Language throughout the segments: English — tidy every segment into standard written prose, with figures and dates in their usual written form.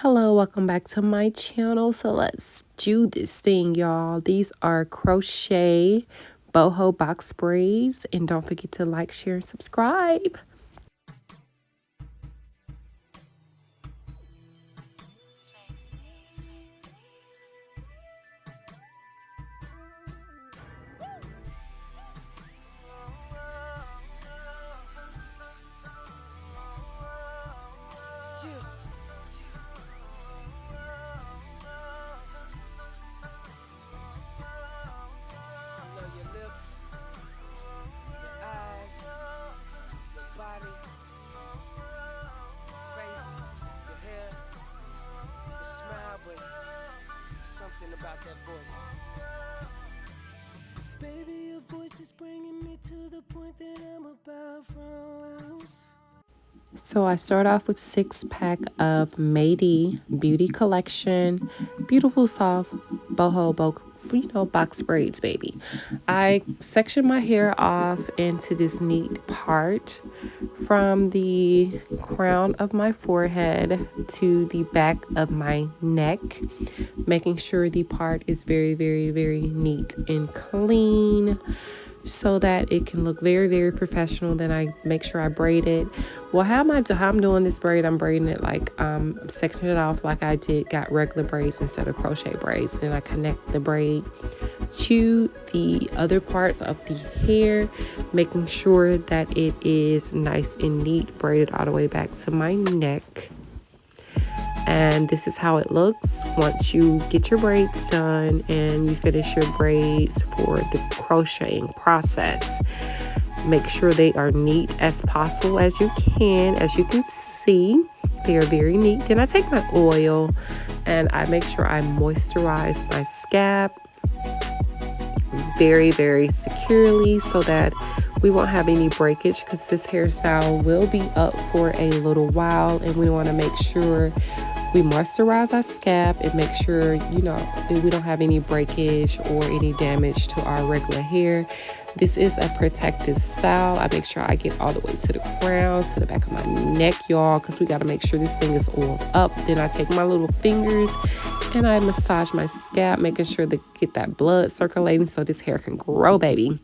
Hello, welcome back to my channel. So let's do this thing, y'all. These are Crochet Boho Box Braids, and don't forget to like, share, and subscribe. Something about that voice. Baby, your voice is bringing me to the point that I'm about froze. So I start off with 6-pack of MAYDE Beauty Collection. Beautiful soft boho box braids, baby. I section my hair off into this neat part from the crown of my forehead to the back of my neck, making sure the part is very, very, very neat and clean, so that it can look very, very professional. Then I make sure I braid it. Well, how I'm doing this braid, I'm braiding it like sectioning it off like I got regular braids instead of crochet braids. Then I connect the braid to the other parts of the hair, making sure that it is nice and neat, braided all the way back to my neck. And this is how it looks once you get your braids done and you finish your braids for the crocheting process. Make sure they are neat as possible as you can. As you can see, they are very neat. Then I take my oil and I make sure I moisturize my scalp very, very securely so that we won't have any breakage, because this hairstyle will be up for a little while, and we want to make sure we moisturize our scalp and make sure, that we don't have any breakage or any damage to our regular hair. This is a protective style. I make sure I get all the way to the crown, to the back of my neck, y'all, because we got to make sure this thing is oiled up. Then I take my little fingers and I massage my scalp, making sure to get that blood circulating so this hair can grow, baby.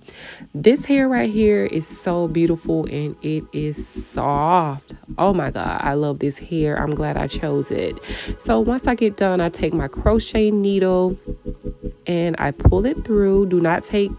This hair right here is so beautiful and it is soft. Oh my God, I love this hair. I'm glad I chose it. So once I get done, I take my crochet needle and I pull it through. Do not take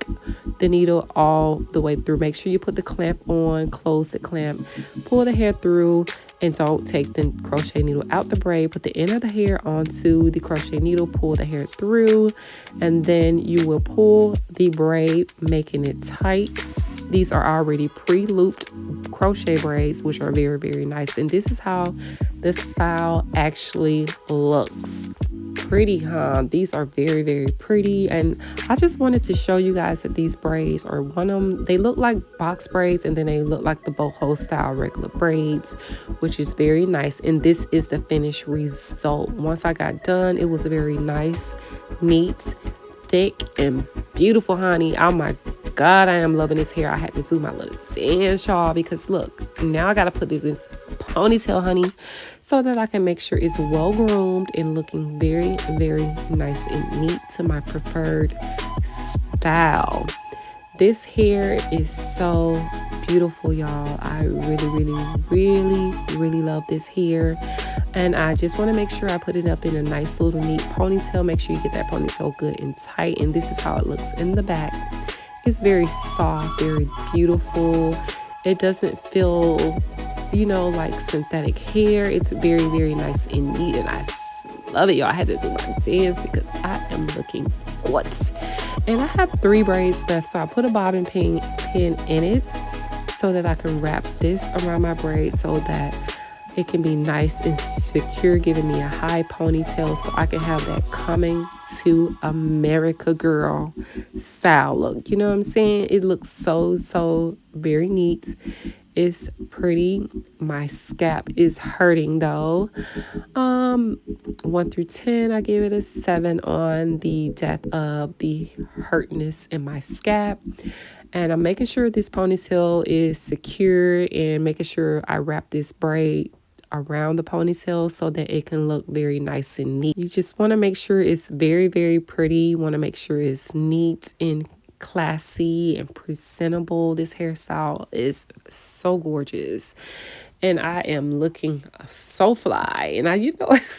the needle all the way through. Make sure you put the clamp on, close the clamp, pull the hair through, and don't take the crochet needle out the braid. Put the end of the hair onto the crochet needle, pull the hair through, and then you will pull the braid, making it tight. These are already pre-looped crochet braids, which are very, very nice. And this is how the style actually looks. Pretty, huh? These are very, very pretty. And I just wanted to show you guys that these braids are one of them. They look like box braids, and then they look like the boho style regular braids, which is very nice. And this is the finished result. Once I got done, it was very nice, neat, thick, and beautiful, honey. Oh my God, I am loving this hair. I had to do my little dance, y'all, because look, now I gotta put this in ponytail, honey, so that I can make sure it's well groomed and looking very, very nice and neat to my preferred style. This hair is so beautiful, y'all. I really, really, really, really love this hair. And I just want to make sure I put it up in a nice little neat ponytail. Make sure you get that ponytail good and tight. And this is how it looks in the back. It's very soft, very beautiful. It doesn't feel, like synthetic hair. It's very, very nice and neat, and I love it, y'all. I had to do my dance because I am looking gorgeous. And I have 3 braids left, so I put a bobbin pin in it so that I can wrap this around my braid so that it can be nice and secure, giving me a high ponytail so I can have that coming to America girl style look. You know what I'm saying? It looks so very neat. It's pretty. My scalp is hurting though. 1 through 10, I give it a 7 on the depth of the hurtness in my scalp. And I'm making sure this ponytail is secure and making sure I wrap this braid around the ponytail so that it can look very nice and neat. You just want to make sure it's very, very pretty. You want to make sure it's neat and classy and presentable. This hairstyle is so gorgeous. And I am looking so fly. And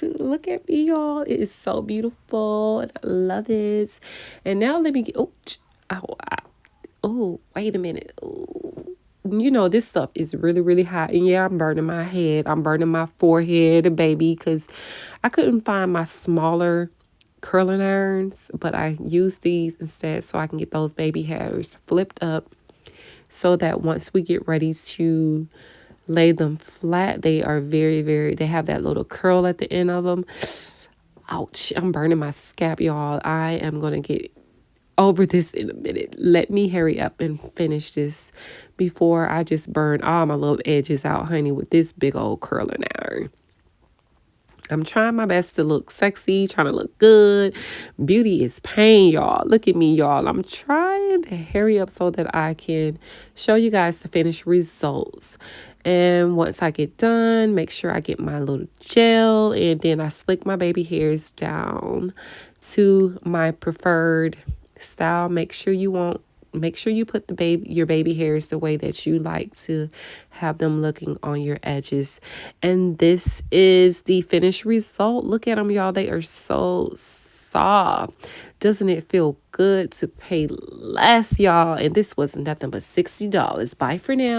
look at me, y'all. It is so beautiful. And I love it. And now let me get, wait a minute. This stuff is really, really hot. And yeah, I'm burning my head. I'm burning my forehead, baby, because I couldn't find my smaller curling irons, but I used these instead so I can get those baby hairs flipped up so that once we get ready to lay them flat, they are very, very, they have that little curl at the end of them. Ouch, I'm burning my scalp, y'all. I am going to get over this in a minute. Let me hurry up and finish this before I just burn all my little edges out, honey, with this big old curling iron. I'm trying my best to look sexy, trying to look good. Beauty is pain, y'all. Look at me, y'all. I'm trying to hurry up so that I can show you guys the finished results. And once I get done, make sure I get my little gel, and then I slick my baby hairs down to my preferred style. Make sure you put your baby hairs the way that you like to have them looking on your edges. And this is the finished result. Look at them, y'all. They are so soft. Doesn't it feel good to pay less, y'all? And this was nothing but $60. Bye for now.